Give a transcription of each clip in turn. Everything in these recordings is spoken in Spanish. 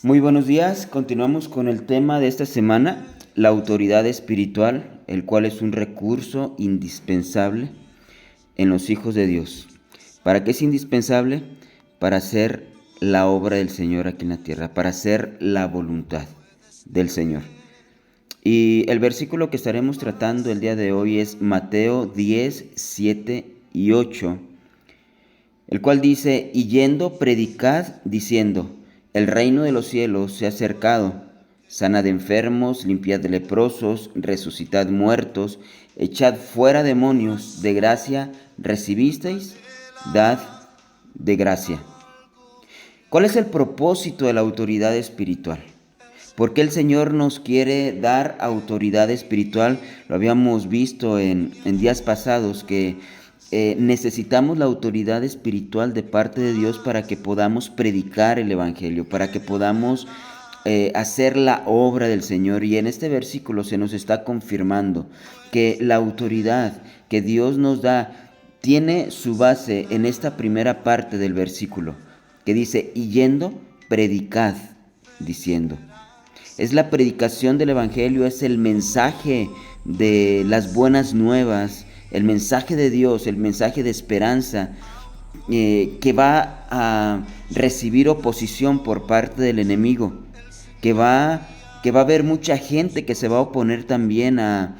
Muy buenos días, continuamos con el tema de esta semana, la autoridad espiritual, el cual es un recurso indispensable en los hijos de Dios. ¿Para qué es indispensable? Para hacer la obra del Señor aquí en la tierra, para hacer la voluntad del Señor. Y el versículo que estaremos tratando el día de hoy es Mateo 10, 7 y 8, el cual dice: y yendo, predicad diciendo, el reino de los cielos se ha acercado, sanad enfermos, limpiad leprosos, resucitad muertos, echad fuera demonios, de gracia recibisteis, dad de gracia. ¿Cuál es el propósito de la autoridad espiritual? ¿Por qué el Señor nos quiere dar autoridad espiritual? Lo habíamos visto en días pasados que necesitamos la autoridad espiritual de parte de Dios para que podamos predicar el Evangelio, para que podamos hacer la obra del Señor. Y en este versículo se nos está confirmando que la autoridad que Dios nos da tiene su base en esta primera parte del versículo, que dice: y yendo, predicad, diciendo. Es la predicación del Evangelio, es el mensaje de las buenas nuevas, el mensaje de Dios, el mensaje de esperanza, que va a recibir oposición por parte del enemigo, que va a haber mucha gente que se va a oponer también a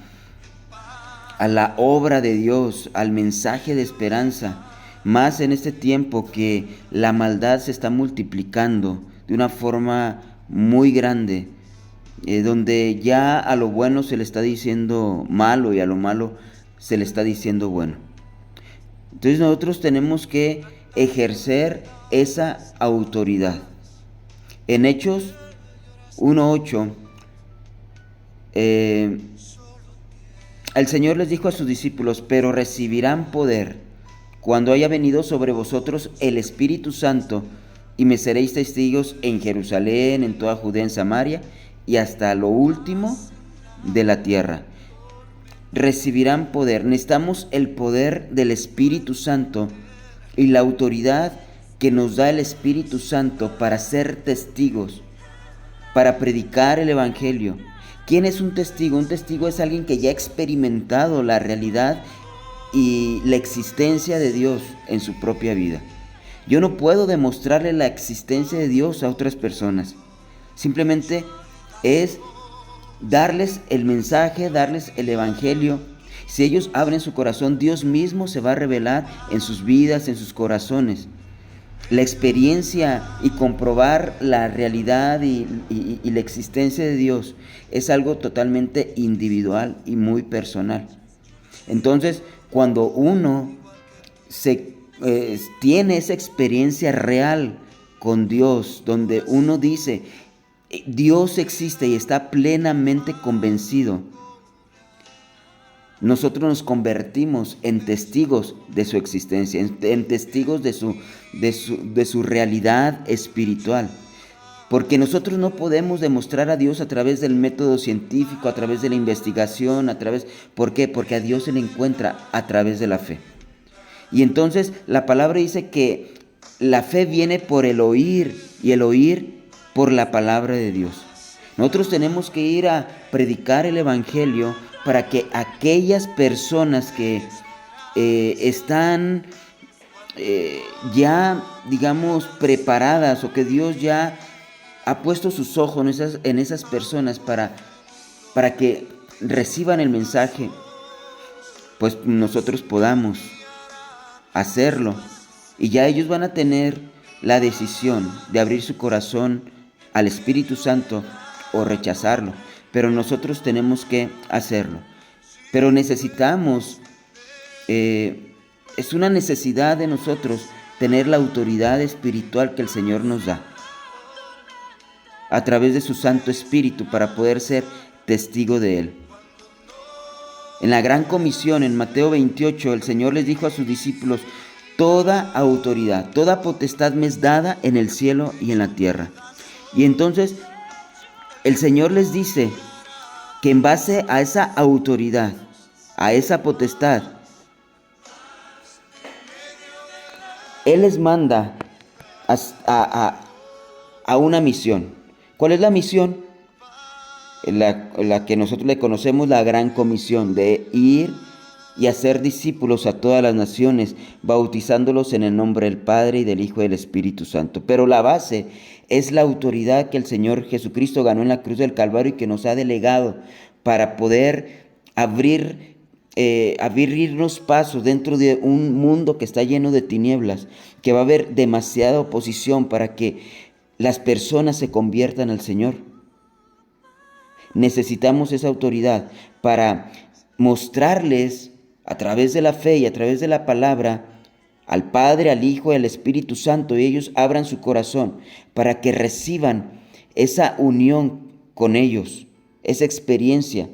la obra de Dios, al mensaje de esperanza, más en este tiempo que la maldad se está multiplicando de una forma muy grande, donde ya a lo bueno se le está diciendo malo y a lo malo se le está diciendo bueno. Entonces nosotros tenemos que ejercer esa autoridad. En Hechos 1:8, el Señor les dijo a sus discípulos: pero recibirán poder cuando haya venido sobre vosotros el Espíritu Santo, y me seréis testigos en Jerusalén, en toda Judea, en Samaria y hasta lo último de la tierra. Recibirán poder. Necesitamos el poder del Espíritu Santo y la autoridad que nos da el Espíritu Santo para ser testigos, para predicar el Evangelio. ¿Quién es un testigo? Un testigo es alguien que ya ha experimentado la realidad y la existencia de Dios en su propia vida. Yo no puedo demostrarle la existencia de Dios a otras personas. Simplemente es darles el mensaje, darles el Evangelio. Si ellos abren su corazón, Dios mismo se va a revelar en sus vidas, en sus corazones. La experiencia y comprobar la realidad y la existencia de Dios es algo totalmente individual y muy personal. Entonces, cuando uno tiene esa experiencia real con Dios, donde uno dice: Dios existe, y está plenamente convencido, nosotros nos convertimos en testigos de su existencia, en testigos de su realidad espiritual. Porque nosotros no podemos demostrar a Dios a través del método científico, a través de la investigación, ¿por qué? Porque a Dios se le encuentra a través de la fe. Y entonces la palabra dice que la fe viene por el oír, y el oír por la palabra de Dios. Nosotros tenemos que ir a predicar el Evangelio para que aquellas personas que están ya, digamos, preparadas, o que Dios ya ha puesto sus ojos en esas personas para que reciban el mensaje, pues nosotros podamos hacerlo. Y ya ellos van a tener la decisión de abrir su corazón al Espíritu Santo o rechazarlo. Pero nosotros tenemos que hacerlo. Pero necesitamos, es una necesidad de nosotros tener la autoridad espiritual que el Señor nos da a través de su Santo Espíritu para poder ser testigo de Él. En la gran comisión, en Mateo 28, el Señor les dijo a sus discípulos: toda autoridad, toda potestad me es dada en el cielo y en la tierra. Y entonces el Señor les dice que en base a esa autoridad, a esa potestad, Él les manda a una misión. ¿Cuál es la misión? La que nosotros le conocemos, la gran comisión, de ir y hacer discípulos a todas las naciones, bautizándolos en el nombre del Padre y del Hijo y del Espíritu Santo. Pero la base es la autoridad que el Señor Jesucristo ganó en la cruz del Calvario y que nos ha delegado para poder abrirnos pasos dentro de un mundo que está lleno de tinieblas, que va a haber demasiada oposición para que las personas se conviertan al Señor. Necesitamos esa autoridad para mostrarles a través de la fe y a través de la palabra al Padre, al Hijo y al Espíritu Santo, y ellos abran su corazón para que reciban esa unión con ellos, esa experiencia.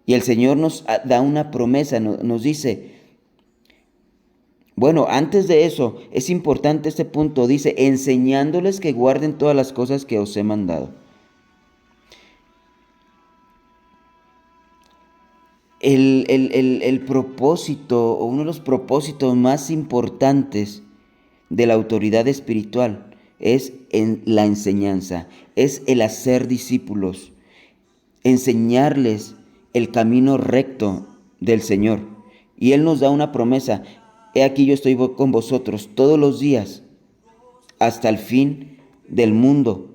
Y el Señor nos da una promesa, nos dice, bueno, antes de eso, es importante este punto, dice, enseñándoles que guarden todas las cosas que os he mandado. El propósito, o uno de los propósitos más importantes de la autoridad espiritual es en la enseñanza, es el hacer discípulos, enseñarles el camino recto del Señor. Y Él nos da una promesa: he aquí yo estoy con vosotros todos los días hasta el fin del mundo.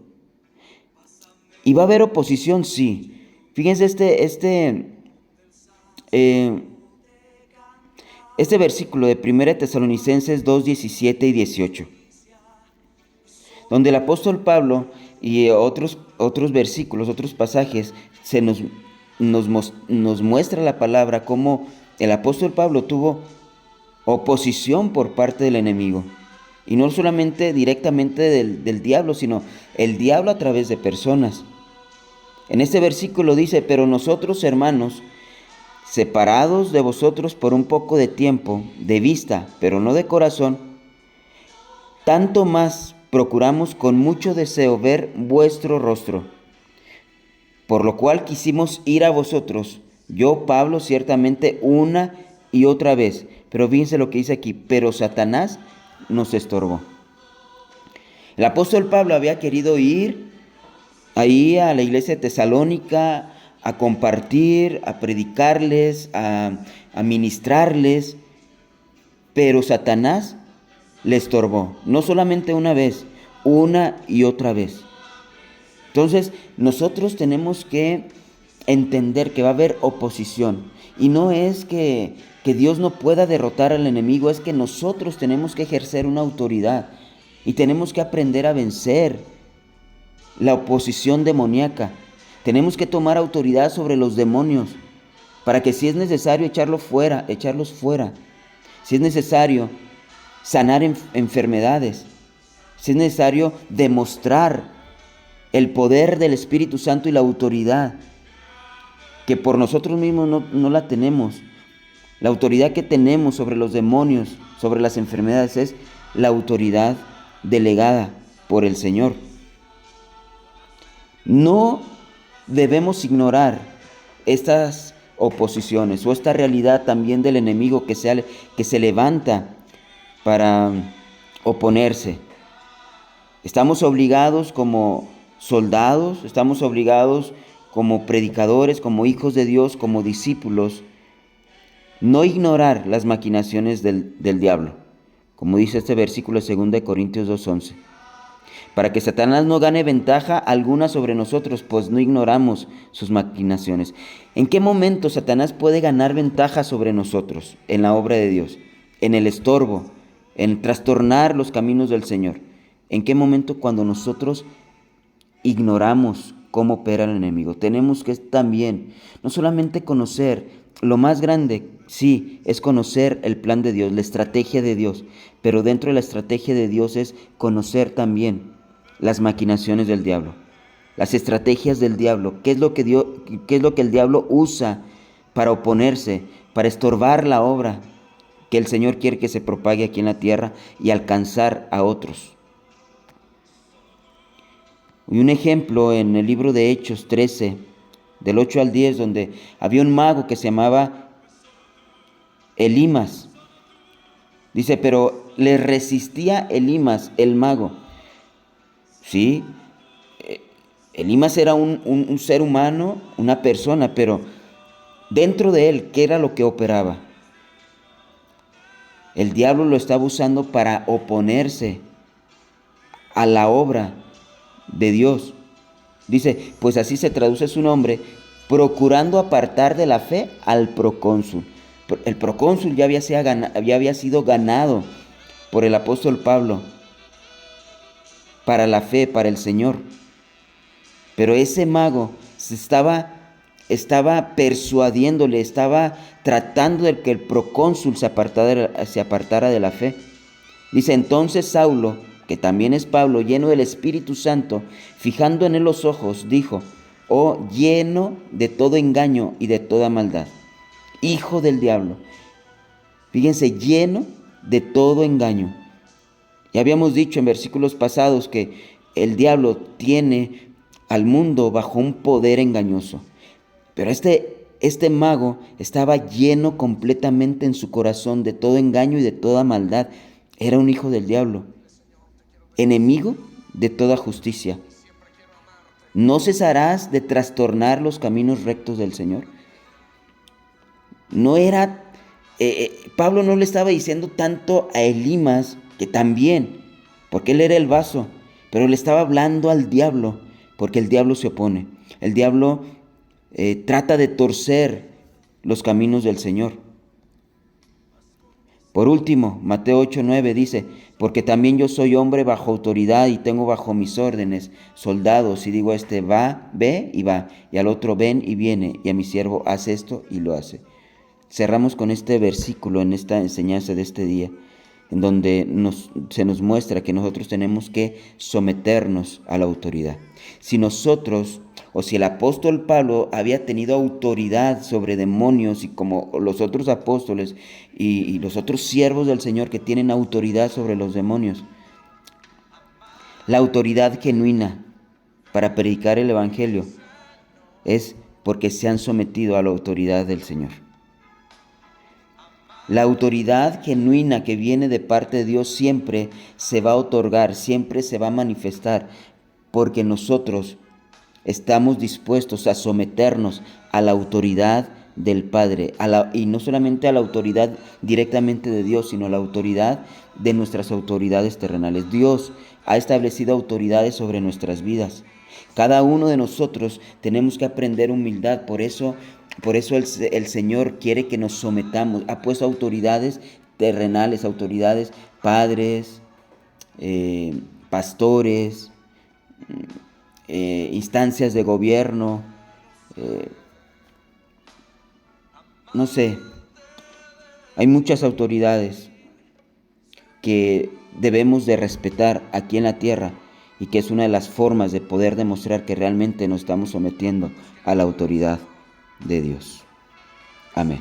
¿Y va a haber oposición? Sí. Fíjense este versículo de 1 Tesalonicenses 2, 17 y 18, donde el apóstol Pablo y otros versículos, otros pasajes, nos muestra la palabra cómo el apóstol Pablo tuvo oposición por parte del enemigo. Y no solamente directamente del diablo, sino el diablo a través de personas. En este versículo dice: pero nosotros, hermanos, separados de vosotros por un poco de tiempo, de vista, pero no de corazón, tanto más procuramos con mucho deseo ver vuestro rostro, por lo cual quisimos ir a vosotros, yo, Pablo, ciertamente una y otra vez. Pero fíjense lo que dice aquí: pero Satanás nos estorbó. El apóstol Pablo había querido ir ahí a la iglesia de Tesalónica a compartir, a predicarles, a ministrarles, pero Satanás le estorbó, no solamente una vez, una y otra vez. Entonces nosotros tenemos que entender que va a haber oposición, y no es que Dios no pueda derrotar al enemigo, es que nosotros tenemos que ejercer una autoridad y tenemos que aprender a vencer la oposición demoníaca. Tenemos que tomar autoridad sobre los demonios para que, si es necesario echarlos fuera. Si es necesario sanar enfermedades, si es necesario demostrar el poder del Espíritu Santo y la autoridad que por nosotros mismos no la tenemos. La autoridad que tenemos sobre los demonios, sobre las enfermedades, es la autoridad delegada por el Señor. No debemos ignorar estas oposiciones o esta realidad también del enemigo que se levanta para oponerse. Estamos obligados como soldados, estamos obligados como predicadores, como hijos de Dios, como discípulos, no ignorar las maquinaciones del diablo, como dice este versículo de 2 Corintios 2:11. Para que Satanás no gane ventaja alguna sobre nosotros, pues no ignoramos sus maquinaciones. ¿En qué momento Satanás puede ganar ventaja sobre nosotros en la obra de Dios? En el estorbo, en trastornar los caminos del Señor. ¿En qué momento? Cuando nosotros ignoramos cómo opera el enemigo. Tenemos que también, no solamente conocer, lo más grande, sí, es conocer el plan de Dios, la estrategia de Dios, pero dentro de la estrategia de Dios es conocer también las maquinaciones del diablo, las estrategias del diablo, qué es lo que el diablo usa para oponerse, para estorbar la obra que el Señor quiere que se propague aquí en la tierra y alcanzar a otros. Y un ejemplo en el libro de Hechos 13, del 8 al 10, donde había un mago que se llamaba Elimas. Dice: pero le resistía Elimas, el mago. Sí, Elimas era un ser humano, una persona, pero dentro de él, ¿qué era lo que operaba? El diablo lo estaba usando para oponerse a la obra de Dios. Dice, pues así se traduce su nombre, procurando apartar de la fe al procónsul. El procónsul ya había sido ganado por el apóstol Pablo para la fe, para el Señor. Pero ese mago estaba persuadiéndole, estaba tratando de que el procónsul se apartara de la fe. Dice, entonces Saulo, que también es Pablo, lleno del Espíritu Santo, fijando en él los ojos, dijo, oh, lleno de todo engaño y de toda maldad, hijo del diablo. Fíjense, lleno de todo engaño. Ya habíamos dicho en versículos pasados que el diablo tiene al mundo bajo un poder engañoso. Pero este mago estaba lleno completamente en su corazón de todo engaño y de toda maldad. Era un hijo del diablo, enemigo de toda justicia. ¿No cesarás de trastornar los caminos rectos del Señor? No era, Pablo no le estaba diciendo tanto a Elimas, que también, porque él era el vaso, pero le estaba hablando al diablo, porque el diablo se opone. El diablo trata de torcer los caminos del Señor. Por último, Mateo 8:9 dice, porque también yo soy hombre bajo autoridad y tengo bajo mis órdenes soldados, y digo a este va, ve y va, y al otro ven y viene, y a mi siervo hace esto y lo hace. Cerramos con este versículo en esta enseñanza de este día, en donde se nos muestra que nosotros tenemos que someternos a la autoridad. Si nosotros, o si el apóstol Pablo había tenido autoridad sobre demonios, y como los otros apóstoles y los otros siervos del Señor que tienen autoridad sobre los demonios, la autoridad genuina para predicar el Evangelio es porque se han sometido a la autoridad del Señor. La autoridad genuina que viene de parte de Dios siempre se va a otorgar, siempre se va a manifestar, porque nosotros estamos dispuestos a someternos a la autoridad del Padre, y no solamente a la autoridad directamente de Dios, sino a la autoridad de nuestras autoridades terrenales. Dios ha establecido autoridades sobre nuestras vidas. Cada uno de nosotros tenemos que aprender humildad, por eso el Señor quiere que nos sometamos. Ha puesto autoridades terrenales, autoridades, padres, pastores, instancias de gobierno, no sé, hay muchas autoridades que debemos de respetar aquí en la tierra, y que es una de las formas de poder demostrar que realmente nos estamos sometiendo a la autoridad de Dios. Amén.